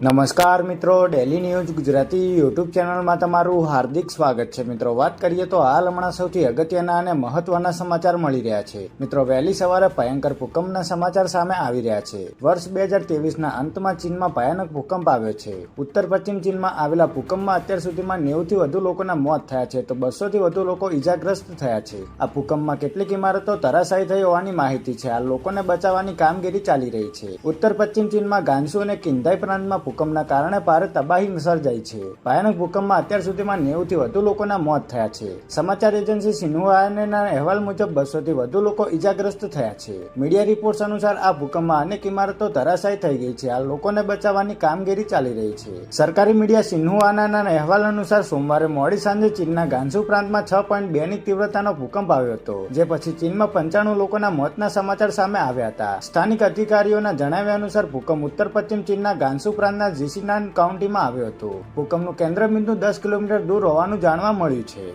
નમસ્કાર મિત્રો, daily news Gujarati YouTube ચેનલમાં તમારું હાર્દિક સ્વાગત છે. મિત્રો, વાત કરીએ તો હાલ હમણાં સૌથી અગત્યના અને મહત્વના સમાચાર મળી રહ્યા છે. મિત્રો, વહેલી સવારે ભયંકર ભૂકંપના સમાચાર સામે આવી રહ્યા છે. વર્ષ 2023ના અંતમાં ચીનમાં ભયાનક ભૂકંપ આવ્યો છે. ઉત્તર પશ્ચિમ ચીનમાં આવેલા ભૂકંપમાં અત્યાર સુધીમાં 90થી વધુ લોકોના મોત થયા છે, તો 200થી વધુ લોકો ઈજાગ્રસ્ત થયા છે. આ ભૂકંપમાં કેટલીક ઇમારતો ધરાશાયી થઈ હોવાની માહિતી છે. આ લોકોને બચાવવાની કામગીરી ચાલી રહી છે. ઉત્તર પશ્ચિમ ચીનમાં ગાંસુ અને કિંધાઈ પ્રાંતમાં ભૂકંપના કારણે ભારે તબાહી સર્જાઈ છે. ભયાનક ભૂકંપમાં અત્યાર સુધીમાં 90થી વધુ લોકોના મોત થયા છે. સમાચાર એજન્સી સિન્હુઆના અહેવાલ મુજબ 200થી વધુ લોકો ઈજાગ્રસ્ત થયા છે. મીડિયા રિપોર્ટ્સ અનુસાર આ ભૂકંપમાં અનેક ઇમારતો ધરાશાયી થઈ ગઈ છે. આ લોકોને બચાવવાની કામગીરી ચાલી રહી છે. સરકારી મીડિયા સિન્હુઆના અહેવાલ અનુસાર સોમવારે મોડી સાંજે ચીનના ગાંસુ પ્રાંતમાં 6.2ની તીવ્રતાનો ભૂકંપ આવ્યો હતો, જે પછી ચીનમાં 95 લોકોના મોતના સમાચાર સામે આવ્યા હતા. સ્થાનિક અધિકારીઓના જણાવ્યા અનુસાર ભૂકંપ ઉત્તર પશ્ચિમ ચીનના ગાંસુ પ્રાંતના જીસીનાન કાઉન્ટીમાં આવ્યો હતો. ભૂકંપનું કેન્દ્ર બિંદુ 10 કિલોમીટર દૂર હોવાનું જાણવા મળ્યું છે.